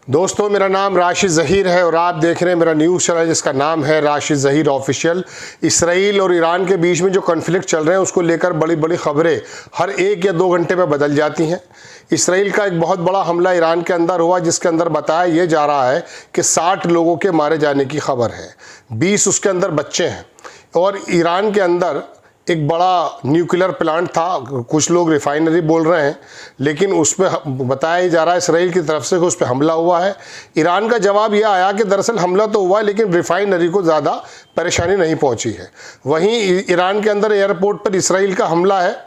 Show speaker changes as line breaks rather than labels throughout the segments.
दोस्तों, मेरा नाम राशिद ज़हीर है और आप देख रहे हैं मेरा न्यूज़ चैनल जिसका नाम है राशिद ज़हीर ऑफिशियल। इसराइल और ईरान के बीच में जो कॉन्फ्लिक्ट चल रहे हैं उसको लेकर बड़ी बड़ी खबरें हर 1 या 2 घंटे में बदल जाती हैं। इसराइल का एक बहुत बड़ा हमला ईरान के अंदर हुआ जिसके अंदर बताया यह जा रहा है कि 60 लोगों के मारे जाने की खबर है, 20 उसके अंदर बच्चे हैं। और ईरान के अंदर एक बड़ा न्यूक्लियर प्लांट था, कुछ लोग रिफाइनरी बोल रहे हैं, लेकिन उस पर बताया जा रहा है इसराइल की तरफ से कि उस पर हमला हुआ है। ईरान का जवाब यह आया कि दरअसल हमला तो हुआ है लेकिन रिफाइनरी को ज़्यादा परेशानी नहीं पहुंची है। वहीं ईरान के अंदर एयरपोर्ट पर इसराइल का हमला है,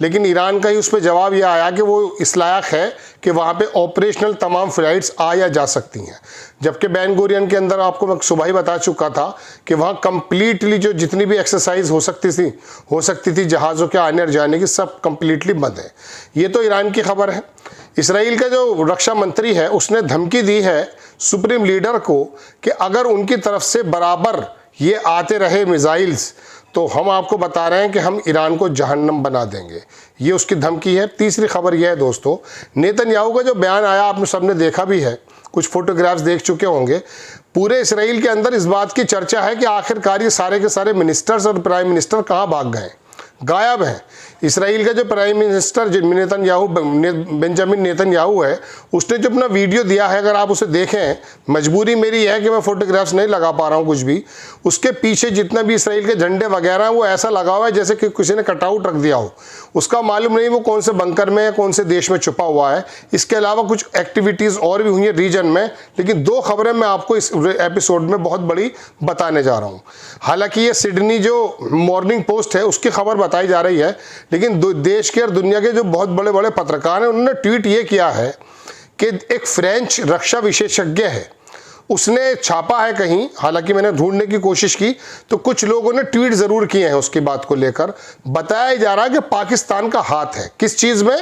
लेकिन ईरान का ही उस पर जवाब यह आया कि वो इस लायक है कि वहाँ पे ऑपरेशनल तमाम फ़्लाइट्स आ या जा सकती हैं। जबकि बेन गुरियन के अंदर आपको मैं सुबह ही बता चुका था कि वहाँ कंप्लीटली जो जितनी भी एक्सरसाइज हो सकती थी जहाज़ों के आने और जाने की, सब कंप्लीटली बंद है। ये तो ईरान की खबर है। इसराइल का जो रक्षा मंत्री है उसने धमकी दी है सुप्रीम लीडर को कि अगर उनकी तरफ से बराबर ये आते रहे मिसाइल्स तो हम आपको बता रहे हैं कि हम ईरान को जहन्नम बना देंगे। ये उसकी धमकी है। तीसरी खबर यह है दोस्तों, नेतन्याहू का जो बयान आया आपने सबने देखा भी है, कुछ फोटोग्राफ्स देख चुके होंगे। पूरे इसराइल के अंदर इस बात की चर्चा है कि आखिरकार ये सारे के सारे मिनिस्टर्स और प्राइम मिनिस्टर कहाँ भाग गए, गायब हैं। इसराइल का जो प्राइम मिनिस्टर बेंजामिन नेतन्याहू है, उसने जो अपना वीडियो दिया है, अगर आप उसे देखें, मजबूरी मेरी है कि मैं फोटोग्राफ्स नहीं लगा पा रहा हूँ कुछ भी, उसके पीछे जितना भी इसराइल के झंडे वगैरह हैं वो ऐसा लगा हुआ है जैसे कि किसी ने कटआउट रख दिया हो। उसका मालूम नहीं वो कौन से बंकर में या कौन से देश में छुपा हुआ है। इसके अलावा कुछ एक्टिविटीज़ और भी हुई हैं रीजन में, लेकिन 2 खबरें मैं आपको इस एपिसोड में बहुत बड़ी बताने जा रहा हूँ। हालांकि ये सिडनी जो मॉर्निंग पोस्ट है उसकी खबर बताई जा रही है, लेकिन देश के और दुनिया के जो बहुत बड़े बड़े पत्रकार हैं उन्होंने ट्वीट ये किया है कि एक फ्रेंच रक्षा विशेषज्ञ है, उसने छापा है कहीं, हालांकि मैंने ढूंढने की कोशिश की तो कुछ लोगों ने ट्वीट ज़रूर किए हैं उसकी बात को लेकर। बताया जा रहा है कि पाकिस्तान का हाथ है किस चीज़ में।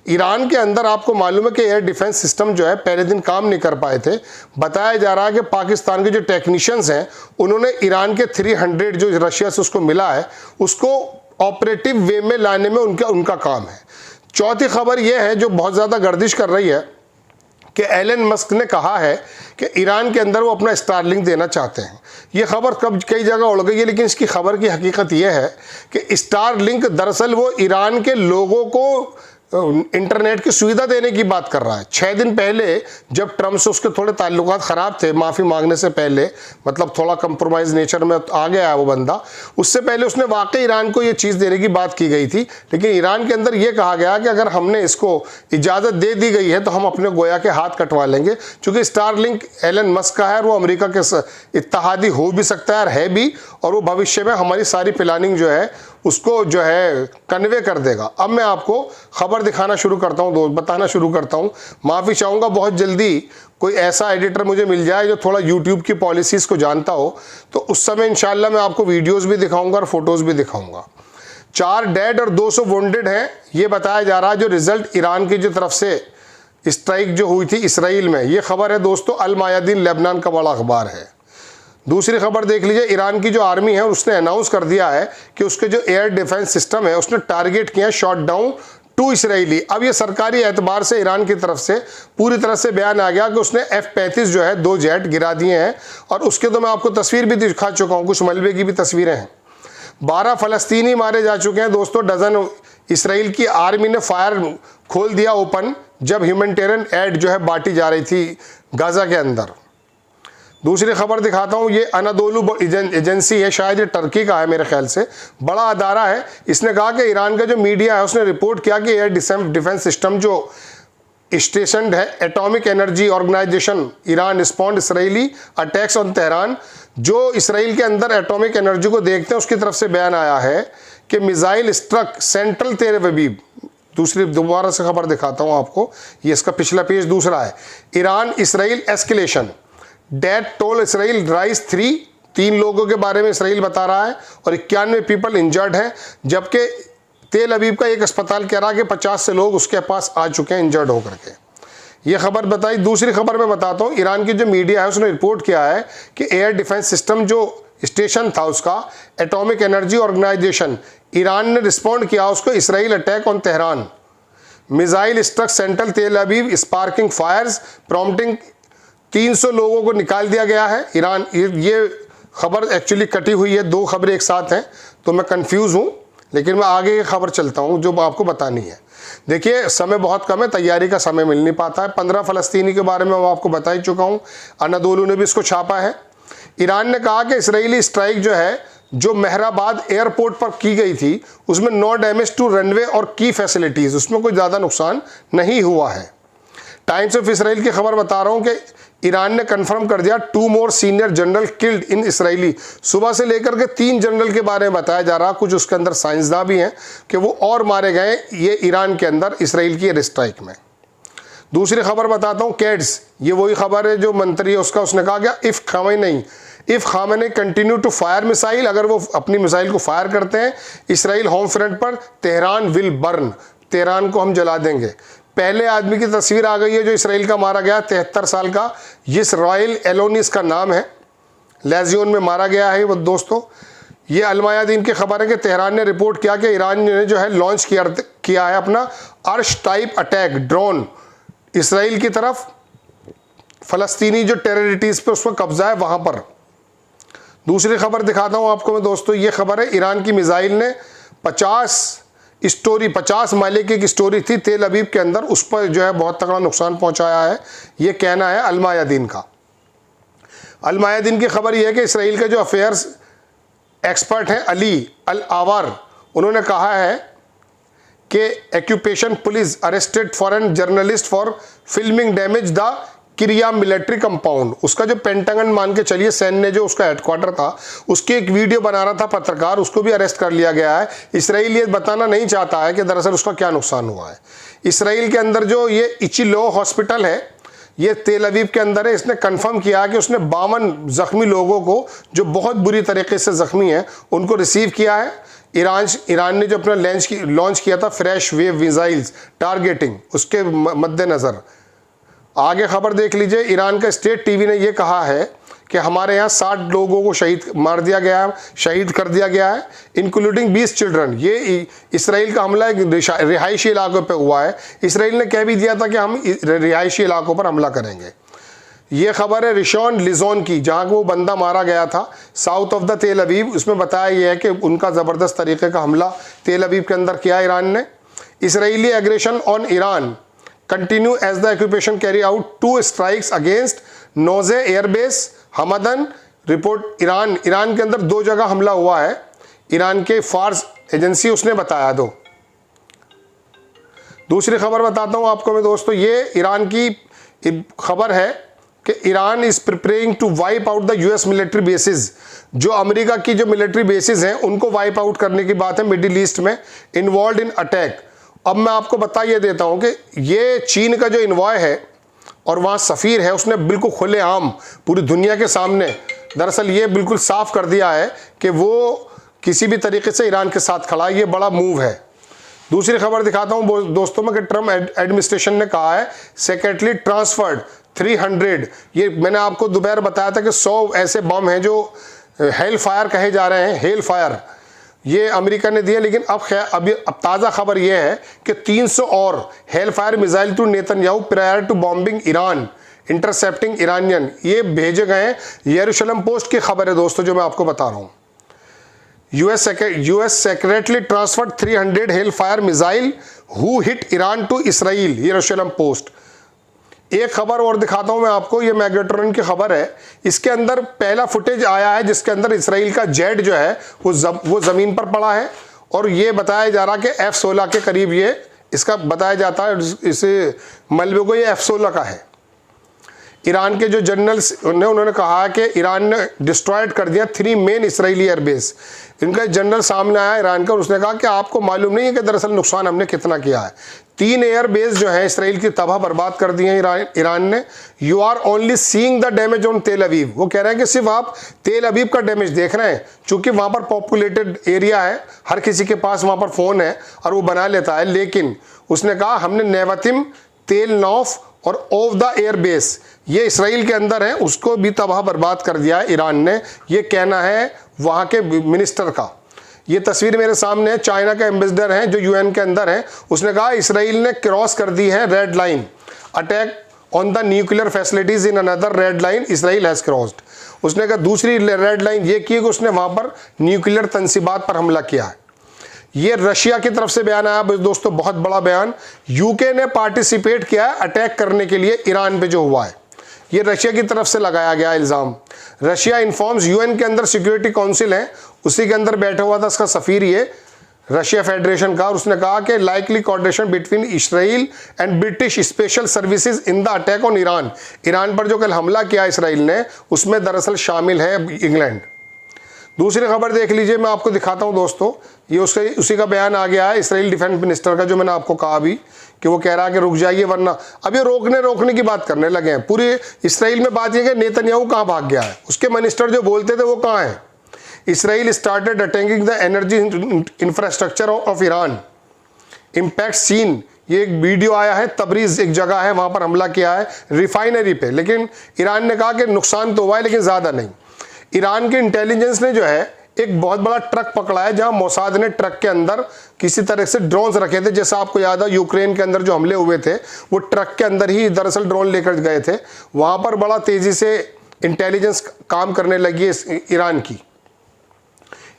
ईरान के अंदर आपको मालूम है कि एयर डिफेंस सिस्टम जो है पहले दिन काम नहीं कर पाए थे। बताया जा रहा है कि पाकिस्तान के जो टेक्नीशियंस हैं उन्होंने ईरान के 300 जो रशिया से उसको मिला है उसको ऑपरेटिव वे में लाने में उनका काम है। चौथी खबर यह है जो बहुत ज़्यादा गर्दिश कर रही है कि एलन मस्क ने कहा है कि ईरान के अंदर वो अपना स्टारलिंक देना चाहते हैं। ये खबर कब कई जगह उड़ गई है, लेकिन इसकी खबर की हकीकत यह है कि स्टारलिंक दरअसल वो ईरान के लोगों को इंटरनेट की सुविधा देने की बात कर रहा है। 6 दिन पहले जब ट्रम्प से उसके थोड़े ताल्लुकात ख़राब थे, माफ़ी मांगने से पहले, मतलब थोड़ा कंप्रोमाइज़ नेचर में आ गया है वो बंदा, उससे पहले उसने वाकई ईरान को ये चीज़ देने की बात की गई थी। लेकिन ईरान के अंदर ये कहा गया कि अगर हमने इसको इजाज़त दे दी गई है तो हम अपने गोया के हाथ कटवा लेंगे, क्योंकि स्टारलिंक एलन मस्क का है, वो अमेरिका के इत्तेहादी हो भी सकता है और है भी, और वो भविष्य में हमारी सारी प्लानिंग जो है उसको जो है कन्वे कर देगा। अब मैं आपको खबर दिखाना शुरू करता हूँ, बताना शुरू करता हूँ। माफ़ी चाहूँगा, बहुत जल्दी कोई ऐसा एडिटर मुझे मिल जाए जो थोड़ा यूट्यूब की पॉलिसीज़ को जानता हो, तो उस समय इंशाल्लाह मैं आपको वीडियोज़ भी दिखाऊँगा और फोटोज़ भी दिखाऊँगा। 4 डेड और 200 वोंडेड हैं, ये बताया जा रहा है जो रिज़ल्ट ईरान की जो तरफ से स्ट्राइक जो हुई थी इसराइल में। ये खबर है दोस्तों, अल मायादीन लेबनान का बड़ा अखबार है। दूसरी खबर देख लीजिए, ईरान की जो आर्मी है उसने अनाउंस कर दिया है कि उसके जो एयर डिफेंस सिस्टम है उसने टारगेट किया है शॉट डाउन 2 इसराइली। अब ये सरकारी एतबार से ईरान की तरफ से पूरी तरह से बयान आ गया कि उसने F-35 जो है 2 जेट गिरा दिए हैं, और उसके तो मैं आपको तस्वीर भी दिखा चुका हूँ, कुछ मलबे की भी तस्वीरें हैं। 12 फ़लस्तीनी मारे जा चुके हैं दोस्तों, डजन इसराइल की आर्मी ने फायर खोल दिया ओपन जब ह्यूमैनिटेरियन एड जो है बांटी जा रही थी गाजा के अंदर। दूसरी खबर दिखाता हूँ, ये अनादोलू एजेंसी है, शायद ये टर्की का है मेरे ख्याल से, बड़ा अदारा है। इसने कहा कि ईरान का जो मीडिया है उसने रिपोर्ट किया कि एयर डिफेंस सिस्टम जो स्टेशन है atomic energy organisation Iran respond Israeli attacks on Tehran, जो इसराइल के अंदर एटॉमिक एनर्जी को देखते हैं उसकी तरफ से बयान आया है कि missile struck central Tel Aviv. दोबारा से खबर दिखाता हूँ आपको, ये इसका पिछला पेज दूसरा है। Iran Israel escalation, death toll Israel rise 3 लोगों के बारे में इसराइल बता रहा है और 91 पीपल इंजर्ड हैं, जबकि तेल अवीव का एक अस्पताल कह रहा है कि 50 से लोग उसके पास आ चुके हैं इंजर्ड होकर के। ये खबर बताई। दूसरी खबर मैं बताता हूँ, ईरान की जो मीडिया है उसने रिपोर्ट किया है कि एयर डिफेंस सिस्टम जो स्टेशन था उसका एटॉमिक एनर्जी ऑर्गेनाइजेशन, ईरान ने रिस्पॉन्ड किया उसको Israel attack on Tehran. Missile struck central Tel Aviv sparking Fyers prompting 300 लोगों को निकाल दिया गया है ईरान। ये खबर एक्चुअली कटी हुई है, 2 खबरें एक साथ हैं तो मैं कंफ्यूज हूँ, लेकिन मैं आगे की खबर चलता हूँ जो आपको बतानी है। देखिए समय बहुत कम है, तैयारी का समय मिल नहीं पाता है। 15 फ़लस्तीनी के बारे में मैं आपको बता ही चुका हूँ, अनादोलू ने भी इसको छापा है। ईरान ने कहा कि इसराइली स्ट्राइक जो है, जो मेहराबाद एयरपोर्ट पर की गई थी, उसमें नो डैमेज टू रनवे और की फैसिलिटीज़, उसमें कोई ज़्यादा नुकसान नहीं हुआ है। टाइम्स ऑफ इसराइल की खबर बता रहा हूँ कि ईरान ने कंफर्म कर दिया 2 मोर senior general killed in Israeli. सुबह से लेकर के 3 जनरल के बारे में बताया जा रहा, कुछ उसके अंदर साइंसदान भी हैं कि वो और मारे गए ये ईरान के अंदर इसराइल की एयर स्ट्राइक में। दूसरी खबर बताता हूँ, कैड्स, ये वही खबर है जो मंत्री है उसका, उसने कहा क्या if Khamenei continue to fire missile, अगर वो अपनी मिसाइल को फायर करते हैं इसराइल होम फ्रंट पर, तेहरान विल बर्न, तेहरान को हम जला देंगे। पहले आदमी की तस्वीर आ गई है जो इसराइल का मारा गया, 73 साल का यिसराएल एलोनी इसका नाम है, लेजियोन में मारा गया है वो दोस्तों। ये अलमायादीन की खबर है कि तेहरान ने रिपोर्ट किया कि ईरान ने जो है लॉन्च किया है अपना अर्श टाइप अटैक ड्रोन इसराइल की तरफ, फ़लस्तीनी जो टेरिटरीज पे उस पर कब्जा है वहाँ पर। दूसरी खबर दिखाता हूँ आपको मैं दोस्तों, ये खबर है ईरान की मिसाइल ने 50 माइल की एक स्टोरी थी तेल अवीव के अंदर, उस पर जो है बहुत तगड़ा नुकसान पहुंचाया है, ये कहना है अलमायादीन का। अलमायादीन की खबर यह है कि इसराइल के जो अफेयर्स एक्सपर्ट हैं अली अल आवर, उन्होंने कहा है कि occupation police arrested foreign journalist for filming damage the किरिया मिलिट्री कंपाउंड। उसका जो पेंटागन मान के चलिए सैन्य जो उसका हेडक्वार्टर था, उसकी एक वीडियो बना रहा था पत्रकार, उसको भी अरेस्ट कर लिया गया है। इसराइल ये बताना नहीं चाहता है कि दरअसल उसका क्या नुकसान हुआ है। इसराइल के अंदर जो ये इचिलो हॉस्पिटल है, ये तेल अवीव के अंदर है, इसने कंफर्म किया कि उसने 52 जख्मी लोगों को जो बहुत बुरी तरीके से जख्मी हैं उनको रिसीव किया है। ईरान ने जो अपना लॉन्च किया था फ्रेश वेव मिसाइल्स टारगेटिंग, उसके मद्देनज़र आगे खबर देख लीजिए। ईरान का स्टेट टीवी ने यह कहा है कि हमारे यहाँ 60 लोगों को शहीद कर दिया गया है, इंक्लूडिंग 20 चिल्ड्रन। ये इसराइल का हमला एक रिहायशी इलाकों पे हुआ है। इसराइल ने कह भी दिया था कि हम रिहायशी इलाकों पर हमला करेंगे। ये खबर है रिशॉन लिजोन की, जहाँ वो बंदा मारा गया था साउथ ऑफ द तेल अवीव। उसमें बताया यह है कि उनका ज़बरदस्त तरीके का हमला तेल अवीव के अंदर किया ईरान ने। Israeli aggression on Iran continue as the occupation carry out 2 strikes against Nojeh airbase Hamadan report. Iran के अंदर 2 जगह हमला हुआ है, ईरान के फार्स एजेंसी उसने बताया। दूसरी खबर बताता हूं आपको मैं दोस्तों, ये ईरान की खबर है कि Iran is preparing to wipe out the US military bases. जो अमेरिका की जो मिलिट्री बेसिस हैं उनको वाइप आउट करने की बात है मिडिल ईस्ट में, इन्वॉल्व इन अटैक। अब मैं आपको बता ये देता हूं कि ये चीन का जो इन्वॉय है और वहाँ सफ़ीर है, उसने बिल्कुल खुलेआम पूरी दुनिया के सामने दरअसल ये बिल्कुल साफ कर दिया है कि वो किसी भी तरीके से ईरान के साथ खड़ा है। ये बड़ा मूव है। दूसरी खबर दिखाता हूँ दोस्तों में कि ट्रम्प एडमिनिस्ट्रेशन ने कहा है सेक्रेटली ट्रांसफर्ड 300, ये मैंने आपको दोपहर बताया था कि 100 ऐसे बम हैं जो हेल फायर कहे जा रहे हैं, हेल फायर, ये अमेरिका ने दिया। लेकिन अब ताज़ा खबर यह है कि 300 और Hellfire missile to Netanyahu prior to bombing Iran intercepting Iranian, ये भेजे गए हैं। यरूशलेम पोस्ट की खबर है दोस्तों जो मैं आपको बता रहा हूँ। US secretary transferred 300 Hellfire missile who hit Iran to Israel, Jerusalem Post. एक खबर और दिखाता हूं मैं आपको, ये मैग्नेट्रॉन की खबर है। इसके अंदर पहला फुटेज आया है जिसके अंदर इसराइल का जेट जो है वो ज़मीन पर पड़ा है और ये बताया जा रहा कि F-16 के करीब ये इसका बताया जाता है, इसे मलबे को ये F-16 का है। ईरान के जो जनरल्स उन्होंने कहा कि ईरान ने डिस्ट्रॉयड कर दिया 3 मेन इसराइली एयरबेस। इनका जनरल सामने आया ईरान का, उसने कहा कि आपको मालूम नहीं है कि दरअसल नुकसान हमने कितना किया है। 3 एयरबेस जो है इसराइल की तबाह बर्बाद कर दिए ईरान ने। You are only seeing the damage on Tel Aviv. वो कह रहे हैं कि सिर्फ आप तेल अवीव का डैमेज देख रहे हैं, चूँकि वहाँ पर पॉपुलेटेड एरिया है, हर किसी के पास वहाँ पर फ़ोन है और वो बना लेता है। लेकिन उसने कहा हमने नेवतिम, तेल नौफ और ऑफ द एयरबेस, ये इसराइल के अंदर है, उसको भी तबाह बर्बाद कर दिया है ईरान ने। ये कहना है वहाँ के मिनिस्टर का। ये तस्वीर मेरे सामने है, चाइना का एम्बेसडर है जो यूएन के अंदर है, उसने कहा इसराइल ने क्रॉस कर दी है red line, attack on the nuclear facilities in another red line Israel has crossed. उसने कहा दूसरी रेड लाइन ये की कि उसने वहां पर न्यूक्लियर तंसीबात पर हमला किया है। ये रशिया की तरफ से बयान आया दोस्तों, बहुत बड़ा बयान। यूके ने पार्टिसिपेट किया है अटैक करने के लिए ईरान पे जो हुआ है, ये रशिया की तरफ से लगाया गया इल्ज़ाम। रशिया इन्फॉर्म्स, यूएन के अंदर सिक्योरिटी काउंसिल है, उसी के अंदर बैठा हुआ था उसका सफ़ीर ये रशिया फेडरेशन का, और उसने कहा कि likely coordination between Israel and British special services in the attack on Iran. Iran पर जो कल हमला किया इसराइल ने, उसमें दरअसल शामिल है इंग्लैंड। दूसरी खबर देख लीजिए, मैं आपको दिखाता हूं दोस्तों, ये उसी का बयान आ गया है इसराइल डिफेंस मिनिस्टर का, जो मैंने आपको कहा अभी कि वो कह रहा है कि रुक जाइए वरना। अब ये रोकने की बात करने लगे हैं पूरे इसराइल में। बात ये कि नेतन्याहू कहाँ भाग गया है, उसके मिनिस्टर जो बोलते थे वो कहाँ है। Israel started attacking the energy infrastructure of Iran, impact seen. ये एक वीडियो आया है, तबरीज एक जगह है, वहां पर हमला किया है रिफाइनरी पे, लेकिन ईरान ने कहा कि नुकसान तो हुआ है लेकिन ज़्यादा नहीं। ईरान के इंटेलिजेंस ने जो है एक बहुत बड़ा ट्रक पकड़ा है, जहां मोसाद ने ट्रक के अंदर किसी तरह से ड्रोन्स रखे थे। जैसा आपको याद है यूक्रेन के अंदर जो हमले हुए थे, वो ट्रक के अंदर ही दरअसल ड्रोन लेकर गए थे। वहां पर बड़ा तेजी से इंटेलिजेंस काम करने लगी है ईरान की।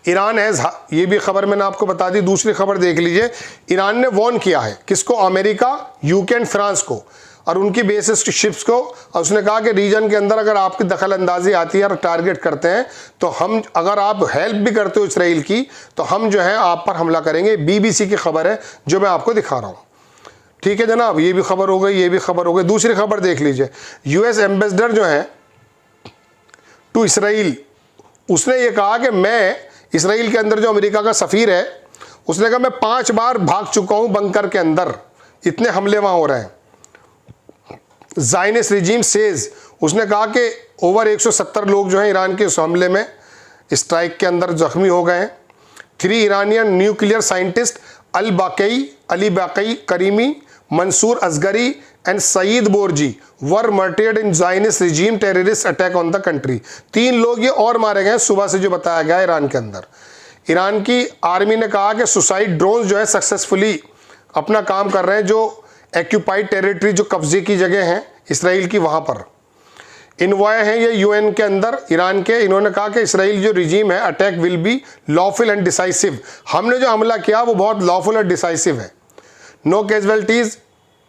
ईरान है, ये भी खबर मैंने आपको बता दी। दूसरी खबर देख लीजिए, ईरान ने वॉर्न किया है किसको, अमेरिका, यूके एंड फ्रांस को और उनकी बेसिस शिप्स को। और उसने कहा कि रीजन के अंदर अगर आपकी दखल अंदाजी आती है और टारगेट करते हैं तो हम, अगर आप हेल्प भी करते हो इसराइल की, तो हम जो है आप पर हमला करेंगे। बीबीसी की खबर है जो मैं आपको दिखा रहा हूँ। ठीक है जनाब, ये भी खबर हो गई, ये भी खबर हो गई। दूसरी खबर देख लीजिए, यूएस एम्बेसडर जो है टू इसराइल, उसने ये कहा कि मैं इसराइल के अंदर जो अमेरिका का सफ़ीर है, उसने कहा मैं 5 बार भाग चुका हूं बंकर के अंदर, इतने हमले वहां हो रहे हैं। ज़ायनिस्ट रिजीम सेज, उसने कहा कि ओवर 170 लोग जो हैं ईरान के उस हमले में स्ट्राइक के अंदर जख्मी हो गए हैं। 3 Iranian nuclear scientist Ali Bakaei Karimi, Mansour Asgari and Saeed Borji were martyred in Zionist regime terrorist attack on the country. 3 लोग ये और मारे गए सुबह से, जो बताया गया ईरान के अंदर। ईरान की आर्मी ने कहा कि सुसाइड ड्रोन जो है सक्सेसफुली अपना काम कर रहे हैं, जो एक्यूपाइड टेरिटरी, जो कब्जे की जगह हैं इसराइल की, वहाँ पर इन्वॉय हैं ये यूएन के अंदर ईरान के। इन्होंने कहा कि इसराइल जो रिजीम है, attack will be lawful and decisive. हमने जो हमला किया वो बहुत लॉफुल और डिसाइसिव है। No casualties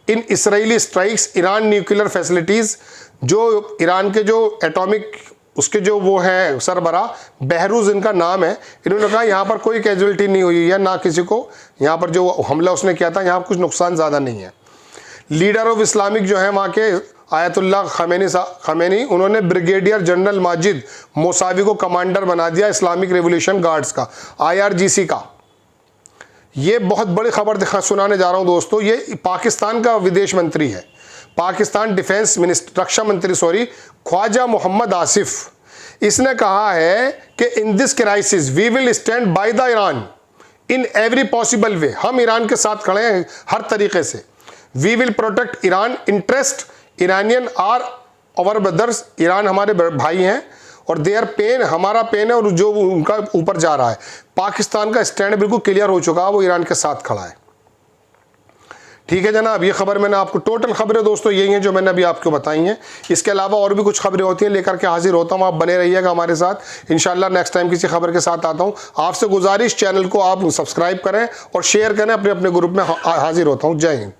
in Israeli strikes Iran nuclear facilities. जो ईरान के जो एटॉमिक उसके जो वो है सरबरा, बहरूज इनका नाम है, इन्होंने कहा यहाँ पर कोई कैजुअलिटी नहीं हुई है, ना किसी को यहाँ पर जो हमला उसने किया था यहाँ कुछ नुकसान ज़्यादा नहीं है। लीडर ऑफ इस्लामिक जो है वहाँ के आयतुल्लाह खमेनी, उन्होंने ब्रिगेडियर जनरल माजिद मोसावी को कमांडर बना दिया इस्लामिक रेवोल्यूशन गार्ड्स का, IRGC का। ये बहुत बड़ी खबर सुनाने जा रहा हूँ दोस्तों। ये पाकिस्तान का विदेश मंत्री है, पाकिस्तान डिफेंस मिनिस्टर, रक्षा मंत्री ख्वाजा मोहम्मद आसिफ। इसने कहा है कि in this crisis we will stand by the Iran in every possible way. हम ईरान के साथ खड़े हैं हर तरीके से। We will protect Iran interest, Iranian are our brothers, Iran हमारे भाई हैं, और देयर पेन हमारा पेन है, और जो उनका ऊपर जा रहा है। पाकिस्तान का स्टैंड बिल्कुल क्लियर हो चुका है, वो ईरान के साथ खड़ा है। ठीक है जनाब, ये खबर मैंने आपको, टोटल खबरें दोस्तों यही हैं जो मैंने अभी आपको बताई हैं। इसके अलावा और भी कुछ खबरें होती हैं लेकर के हाजिर होता हूँ, आप बने रहिएगा हमारे साथ। इंशाल्लाह नेक्स्ट टाइम किसी खबर के साथ आता हूँ। आपसे गुजारिश, चैनल को आप सब्सक्राइब करें और शेयर करें, अपने अपने ग्रुप में हाजिर होता हूँ। जय हिंद।